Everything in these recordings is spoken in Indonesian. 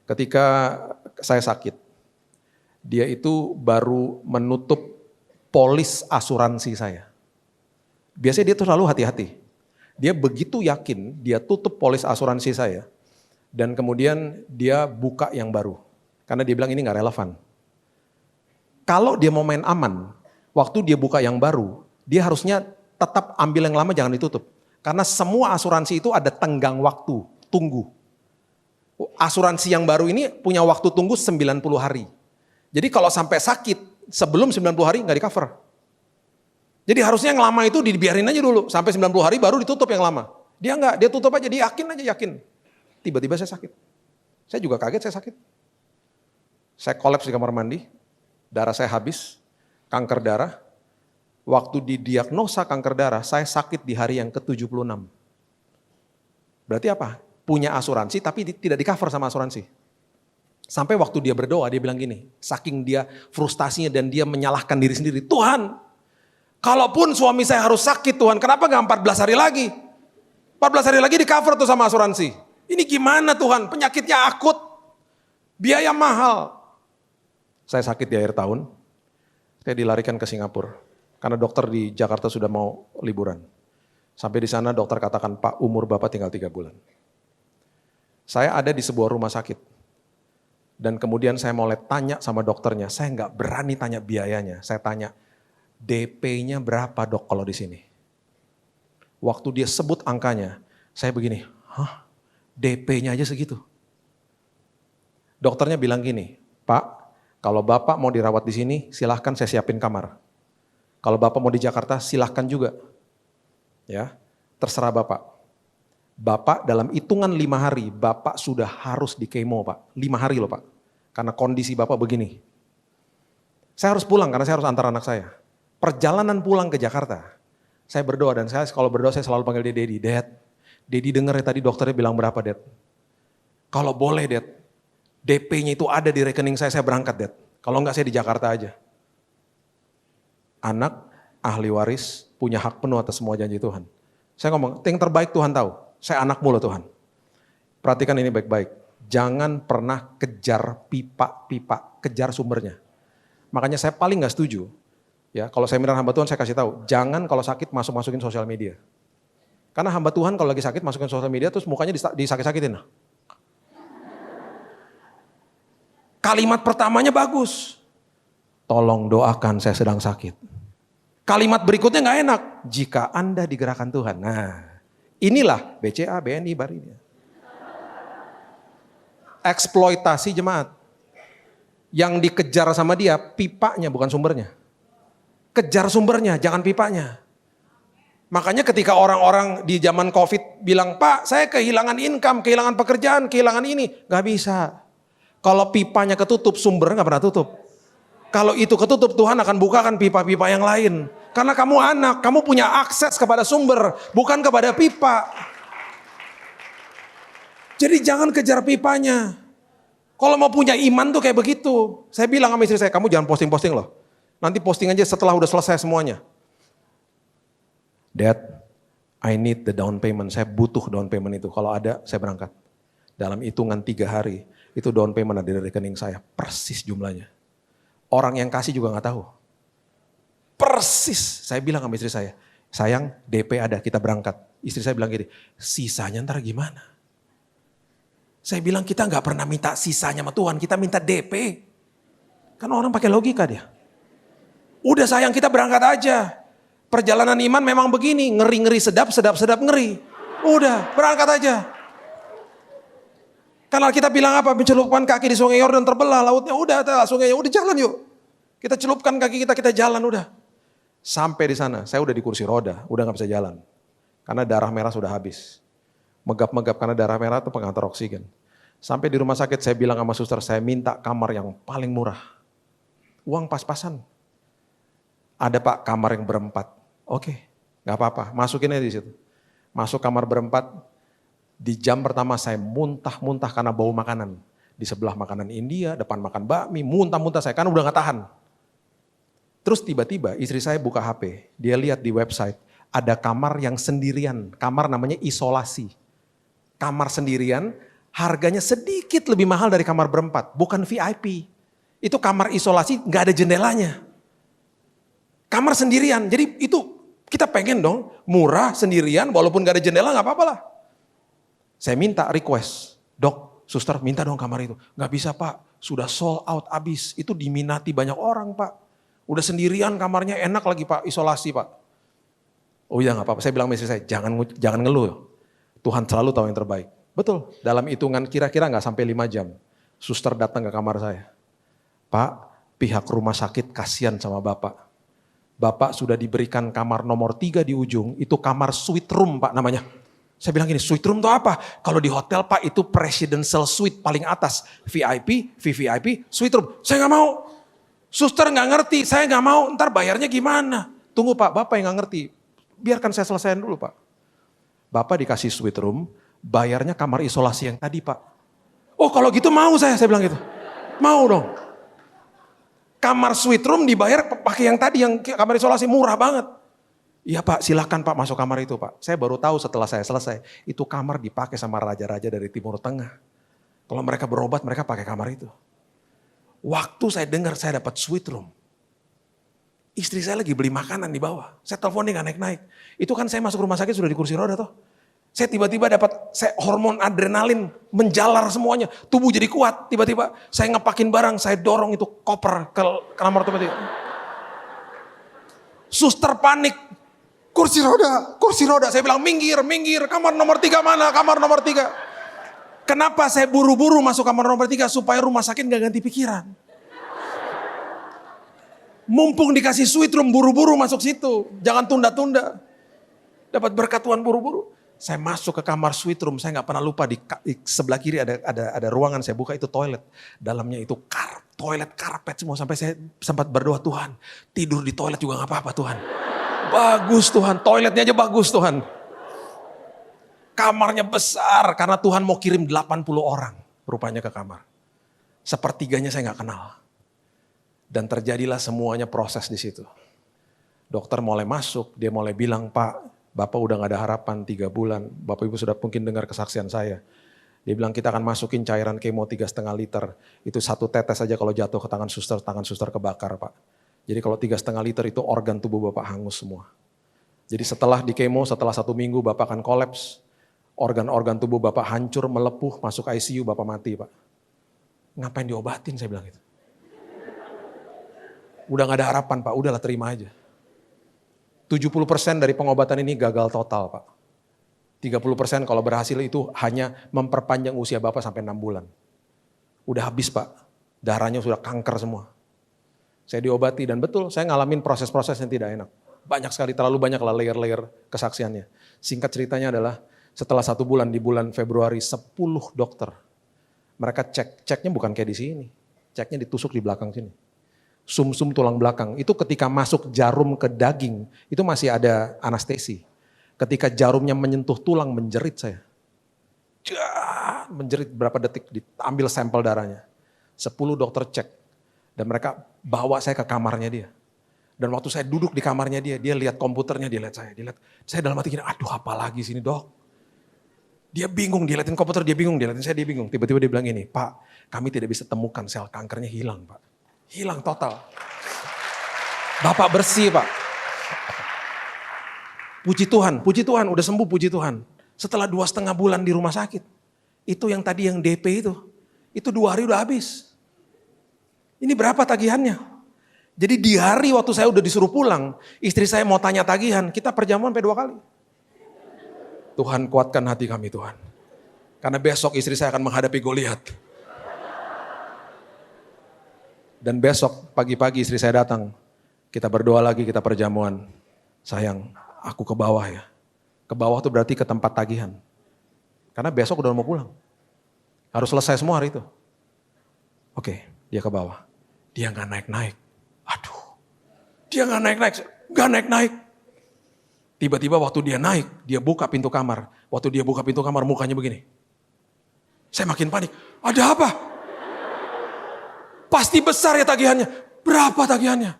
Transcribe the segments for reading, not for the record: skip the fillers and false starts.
Ketika saya sakit, dia itu baru menutup polis asuransi saya. Biasanya dia tuh selalu hati-hati. Dia begitu yakin, dia tutup polis asuransi saya. Dan kemudian dia buka yang baru. Karena dia bilang ini gak relevan. Kalau dia mau main aman, waktu dia buka yang baru, dia harusnya tetap ambil yang lama, jangan ditutup. Karena semua asuransi itu ada tenggang waktu, tunggu. Asuransi yang baru ini punya waktu tunggu 90 hari. Jadi kalau sampai sakit, sebelum 90 hari nggak di cover. Jadi harusnya yang lama itu dibiarin aja dulu, sampai 90 hari baru ditutup yang lama. Dia enggak, dia tutup aja, dia yakin. Tiba-tiba saya sakit. Saya juga kaget saya sakit. Saya kolaps di kamar mandi, darah saya habis, kanker darah. Waktu didiagnosa kanker darah, saya sakit di hari yang ke-76. Berarti apa? Punya asuransi tapi tidak di cover sama asuransi. Sampai waktu dia berdoa, dia bilang gini, saking dia frustasinya dan dia menyalahkan diri sendiri. Tuhan, kalaupun suami saya harus sakit Tuhan, kenapa gak 14 hari lagi? 14 hari lagi di cover tuh sama asuransi. Ini gimana Tuhan, penyakitnya akut, biaya mahal. Saya sakit di akhir tahun, saya dilarikan ke Singapura. Karena dokter di Jakarta sudah mau liburan. Sampai di sana dokter katakan, Pak, umur Bapak tinggal 3 bulan. Saya ada di sebuah rumah sakit. Dan kemudian saya mulai tanya sama dokternya, saya nggak berani tanya biayanya. Saya tanya, DP-nya berapa dok kalau di sini? Waktu dia sebut angkanya, saya begini, hah? DP-nya aja segitu? Dokternya bilang gini, Pak, kalau Bapak mau dirawat di sini, silahkan saya siapin kamar. Kalau Bapak mau di Jakarta, silahkan juga. Ya, terserah Bapak. Bapak dalam hitungan 5 hari, Bapak sudah harus di kemo Pak. 5 hari loh Pak, karena kondisi Bapak begini. Saya harus pulang karena saya harus antar anak saya. Perjalanan pulang ke Jakarta, saya berdoa dan saya kalau berdoa saya selalu panggil dia Daddy. Dad, Daddy denger ya tadi dokternya bilang berapa Dad? Kalau boleh Dad, DP-nya itu ada di rekening saya berangkat Dad. Kalau enggak saya di Jakarta aja. Anak, ahli waris, punya hak penuh atas semua janji Tuhan. Saya ngomong, yang terbaik Tuhan tahu. Saya anakmu loh Tuhan. Perhatikan ini baik-baik. Jangan pernah kejar pipa-pipa, kejar sumbernya. Makanya saya paling gak setuju. Ya, kalau saya minta hamba Tuhan saya kasih tahu, jangan kalau sakit masukin sosial media. Karena hamba Tuhan kalau lagi sakit masukin sosial media terus mukanya disakit-sakitin. Kalimat pertamanya bagus. Tolong doakan saya sedang sakit. Kalimat berikutnya gak enak. Jika Anda digerakkan Tuhan. Nah, inilah BCA, BNI, BARI. Eksploitasi jemaat. Yang dikejar sama dia pipanya bukan sumbernya. Kejar sumbernya, jangan pipanya. Makanya ketika orang-orang di zaman COVID bilang, Pak saya kehilangan income, kehilangan pekerjaan, kehilangan ini. Gak bisa. Kalau pipanya ketutup, sumbernya gak pernah tutup. Kalau itu ketutup, Tuhan akan bukakan pipa-pipa yang lain. Karena kamu anak, kamu punya akses kepada sumber, bukan kepada pipa. Jadi jangan kejar pipanya. Kalau mau punya iman tuh kayak begitu. Saya bilang sama istri saya, kamu jangan posting-posting loh. Nanti posting aja setelah udah selesai semuanya. Dad, I need the down payment. Saya butuh down payment itu. Kalau ada, saya berangkat. Dalam hitungan 3 hari, itu down payment ada di rekening saya. Persis jumlahnya. Orang yang kasih juga gak tahu. Persis. Saya bilang sama istri saya, sayang DP ada, kita berangkat. Istri saya bilang gini, sisanya ntar gimana? Saya bilang kita gak pernah minta sisanya sama Tuhan, kita minta DP. Kan orang pakai logika dia. Udah sayang kita berangkat aja. Perjalanan iman memang begini, ngeri-ngeri sedap ngeri. Udah berangkat aja. Karena kita bilang apa? Mencelupkan kaki di sungai Yordan terbelah lautnya. Udah sungainya, udah jalan yuk. Kita celupkan kaki kita jalan udah. Sampai di sana, saya udah di kursi roda, udah gak bisa jalan. Karena darah merah sudah habis. Megap-megap karena darah merah itu pengantar oksigen. Sampai di rumah sakit saya bilang sama suster, saya minta kamar yang paling murah. Uang pas-pasan. Ada Pak kamar yang berempat. Oke, gak apa-apa, masukin aja di situ. Masuk kamar berempat. Di jam pertama saya muntah-muntah karena bau makanan. Di sebelah makanan India, depan makan bakmi, muntah-muntah saya karena udah gak tahan. Terus tiba-tiba istri saya buka HP, dia lihat di website ada kamar yang sendirian, kamar namanya isolasi. Kamar sendirian, Harganya sedikit lebih mahal dari kamar berempat, bukan VIP. Itu kamar isolasi gak ada jendelanya. Kamar sendirian, jadi itu kita pengen dong murah sendirian walaupun gak ada jendela gak apa-apa lah. Saya minta request, dok, suster minta dong kamar itu. Gak bisa pak, sudah sold out abis, itu diminati banyak orang pak. Udah sendirian kamarnya enak lagi pak, isolasi pak. Oh iya gak apa-apa, saya bilang sama istri saya, jangan ngeluh. Tuhan selalu tahu yang terbaik. Betul, dalam hitungan kira-kira gak sampai 5 jam. Suster datang ke kamar saya. Pak, pihak rumah sakit kasihan sama bapak. Bapak sudah diberikan kamar nomor 3 di ujung, itu kamar suite room pak namanya. Saya bilang gini, suite room itu apa? Kalau di hotel pak itu presidential suite paling atas. VIP, VVIP, suite room. Saya gak mau. Suster gak ngerti, saya gak mau, ntar bayarnya gimana? Tunggu pak, bapak yang gak ngerti. Biarkan saya selesaikan dulu pak. Bapak dikasih suite room, bayarnya kamar isolasi yang tadi pak. Oh kalau gitu mau saya bilang gitu. Mau dong. Kamar suite room dibayar pakai yang tadi, yang kamar isolasi murah banget. Iya pak, silakan pak masuk kamar itu pak. Saya baru tahu setelah saya selesai, itu kamar dipakai sama raja-raja dari Timur Tengah. Kalau mereka berobat, mereka pakai kamar itu. Waktu saya dengar saya dapat suite room, istri saya lagi beli makanan di bawah. Saya telepon dia gak naik-naik. Itu kan saya masuk rumah sakit sudah di kursi roda toh. Saya tiba-tiba dapat hormon adrenalin menjalar semuanya. Tubuh jadi kuat. Tiba-tiba saya ngepakin barang, saya dorong itu koper ke kamar tempat itu. Suster panik. Kursi roda, kursi roda. Saya bilang minggir, minggir. Kamar nomor 3 mana? Kamar nomor 3. Kenapa saya buru-buru masuk kamar nomor 3? Supaya rumah sakit gak ganti pikiran. Mumpung dikasih suite room, buru-buru masuk situ. Jangan tunda-tunda. Dapat berkat Tuhan buru-buru. Saya masuk ke kamar suite room, saya gak pernah lupa di sebelah kiri ada ruangan, saya buka itu toilet. Dalamnya itu toilet karpet semua, sampai saya sempat berdoa, Tuhan tidur di toilet juga gak apa-apa Tuhan. Bagus Tuhan, toiletnya aja bagus Tuhan. Kamarnya besar, karena Tuhan mau kirim 80 orang rupanya ke kamar. Sepertiganya saya gak kenal. Dan terjadilah semuanya proses di situ. Dokter mulai masuk, dia mulai bilang, Pak, Bapak udah gak ada harapan 3 bulan. Bapak Ibu sudah mungkin dengar kesaksian saya. Dia bilang kita akan masukin cairan kemo 3,5 liter. Itu 1 tetes saja kalau jatuh ke tangan suster kebakar Pak. Jadi kalau 3,5 liter itu organ tubuh Bapak hangus semua. Jadi setelah di kemo, setelah 1 minggu Bapak akan kolaps. Organ-organ tubuh Bapak hancur, melepuh, masuk ICU, Bapak mati Pak. Ngapain diobatin saya bilang gitu. Udah gak ada harapan Pak, udahlah terima aja. 70% dari pengobatan ini gagal total Pak. 30% kalau berhasil itu hanya memperpanjang usia Bapak sampai 6 bulan. Udah habis Pak, darahnya sudah kanker semua. Saya diobati dan betul saya ngalamin proses-proses yang tidak enak. Banyak sekali, terlalu banyak lah layer-layer kesaksiannya. Singkat ceritanya adalah setelah 1 bulan, di bulan Februari 10 dokter. Mereka ceknya bukan kayak di sini. Ceknya ditusuk di belakang sini. Sum-sum tulang belakang, itu ketika masuk jarum ke daging, itu masih ada anestesi. Ketika jarumnya menyentuh tulang, menjerit saya. Menjerit berapa detik, diambil sampel darahnya. 10 dokter cek, dan mereka bawa saya ke kamarnya dia. Dan waktu saya duduk di kamarnya dia lihat komputernya, dia lihat saya. Saya dalam hati gini, aduh apa lagi sini dok. Dia bingung, dia liatin komputer, dia bingung, dia liatin saya, dia bingung. Tiba-tiba dia bilang ini, Pak, kami tidak bisa temukan sel kankernya hilang Pak. Hilang total. Bapak bersih Pak. Puji Tuhan udah sembuh puji Tuhan. Setelah 2,5 bulan di rumah sakit. Itu yang tadi yang DP itu 2 hari udah habis. Ini berapa tagihannya? Jadi di hari waktu saya udah disuruh pulang, istri saya mau tanya tagihan, kita perjamuan sampai 2 kali. Tuhan kuatkan hati kami Tuhan. Karena besok istri saya akan menghadapi Goliat. Dan besok pagi-pagi istri saya datang, kita berdoa lagi, kita perjamuan. Sayang, aku ke bawah ya. Ke bawah itu berarti ke tempat tagihan. Karena besok udah mau pulang. Harus selesai semua hari itu. Oke, dia ke bawah. Dia gak naik-naik. Aduh, dia gak naik-naik. Tiba-tiba waktu dia naik, dia buka pintu kamar. Waktu dia buka pintu kamar mukanya begini. Saya makin panik, ada apa? Pasti besar ya tagihannya. Berapa tagihannya?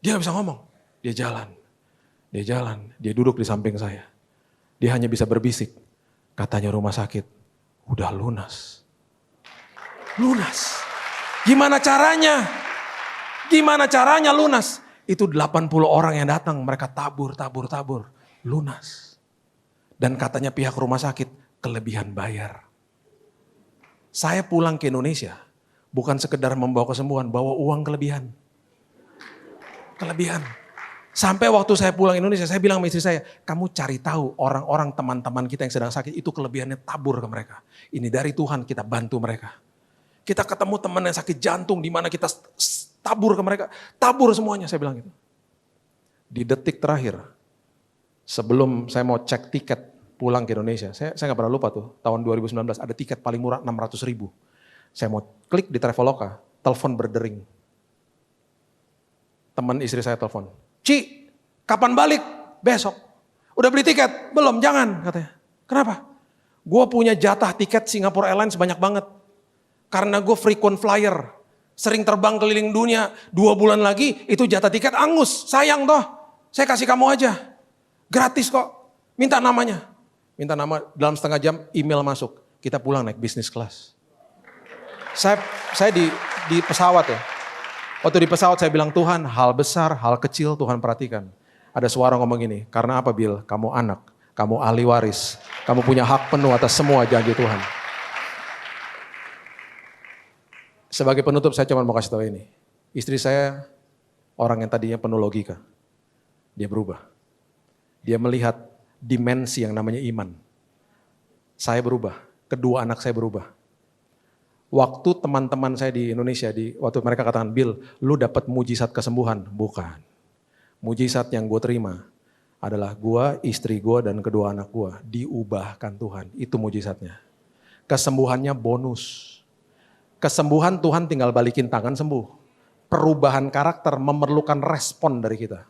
Dia gak bisa ngomong. Dia jalan. Dia duduk di samping saya. Dia hanya bisa berbisik. Katanya rumah sakit. Udah lunas. Lunas. Gimana caranya? Gimana caranya lunas? Itu 80 orang yang datang, mereka tabur. Lunas. Dan katanya pihak rumah sakit, kelebihan bayar. Saya pulang ke Indonesia, bukan sekedar membawa kesembuhan, bawa uang kelebihan. Kelebihan. Sampai waktu saya pulang Indonesia, saya bilang sama istri saya, kamu cari tahu orang-orang teman-teman kita yang sedang sakit, itu kelebihannya tabur ke mereka. Ini dari Tuhan, kita bantu mereka. Kita ketemu teman yang sakit jantung, di mana kita tabur ke mereka. Tabur semuanya, saya bilang gitu. Di detik terakhir, sebelum saya mau cek tiket pulang ke Indonesia, saya gak pernah lupa tuh, tahun 2019 ada tiket paling murah 600.000. Saya mau klik di Traveloka, telepon berdering. Teman istri saya telepon, Ci, kapan balik? Besok. Udah beli tiket? Belum, jangan katanya. Kenapa? Gue punya jatah tiket Singapore Airlines banyak banget. Karena gue frequent flyer, sering terbang keliling dunia, 2 bulan lagi itu jatah tiket angus, sayang toh. Saya kasih kamu aja, gratis kok, minta namanya. Minta nama, dalam setengah jam email masuk, kita pulang naik business class. Saya di pesawat ya, waktu di pesawat saya bilang, Tuhan hal besar, hal kecil Tuhan perhatikan. Ada suara ngomong gini, karena apa Bill? Kamu anak, kamu ahli waris, kamu punya hak penuh atas semua janji Tuhan. Sebagai penutup saya cuma mau kasih tahu ini. Istri saya orang yang tadinya penuh logika. Dia berubah. Dia melihat dimensi yang namanya iman. Saya berubah. Kedua anak saya berubah. Waktu teman-teman saya di Indonesia, waktu mereka katakan, Bill, lu dapat mujizat kesembuhan. Bukan. Mujizat yang gue terima adalah gue, istri gue, dan kedua anak gue diubahkan Tuhan. Itu mujizatnya. Kesembuhannya bonus. Kesembuhan Tuhan tinggal balikin tangan sembuh. Perubahan karakter memerlukan respon dari kita.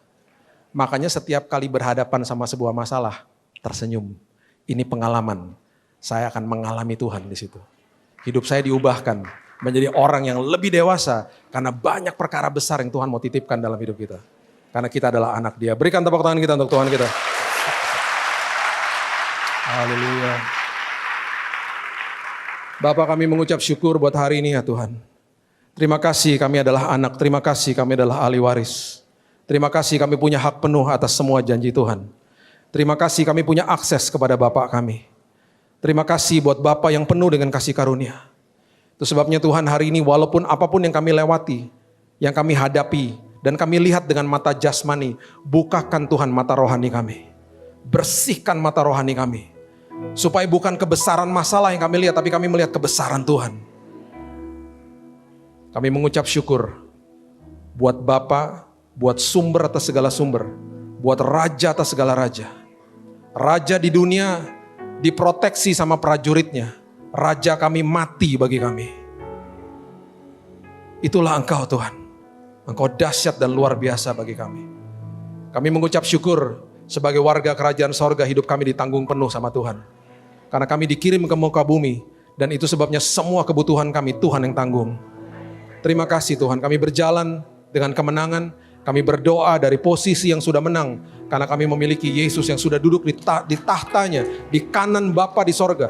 Makanya setiap kali berhadapan sama sebuah masalah, tersenyum. Ini pengalaman. Saya akan mengalami Tuhan di situ. Hidup saya diubahkan menjadi orang yang lebih dewasa karena banyak perkara besar yang Tuhan mau titipkan dalam hidup kita. Karena kita adalah anak Dia. Berikan tepuk tangan kita untuk Tuhan kita. Haleluya. Bapak, kami mengucap syukur buat hari ini ya Tuhan. Terima kasih kami adalah anak, terima kasih kami adalah ahli waris. Terima kasih kami punya hak penuh atas semua janji Tuhan. Terima kasih kami punya akses kepada Bapak kami. Terima kasih buat Bapak yang penuh dengan kasih karunia. Itu sebabnya Tuhan hari ini walaupun apapun yang kami lewati, yang kami hadapi, dan kami lihat dengan mata jasmani, bukakan Tuhan mata rohani kami. Bersihkan mata rohani kami. Supaya bukan kebesaran masalah yang kami lihat, tapi kami melihat kebesaran Tuhan. Kami mengucap syukur buat Bapa, buat sumber atas segala sumber, buat raja atas segala raja. Raja di dunia diproteksi sama prajuritnya. Raja kami mati bagi kami. Itulah Engkau Tuhan. Engkau dahsyat dan luar biasa bagi kami. Kami mengucap syukur sebagai warga kerajaan sorga, hidup kami ditanggung penuh sama Tuhan. Karena kami dikirim ke muka bumi. Dan itu sebabnya semua kebutuhan kami Tuhan yang tanggung. Terima kasih Tuhan, kami berjalan dengan kemenangan. Kami berdoa dari posisi yang sudah menang. Karena kami memiliki Yesus yang sudah duduk di tahtanya, di kanan Bapa di sorga.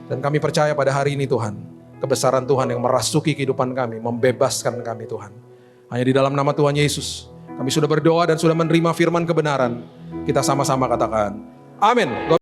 Dan kami percaya pada hari ini Tuhan, kebesaran Tuhan yang merasuki kehidupan kami, membebaskan kami Tuhan. Hanya di dalam nama Tuhan Yesus, kami sudah berdoa dan sudah menerima firman kebenaran. Kita sama-sama katakan, amin.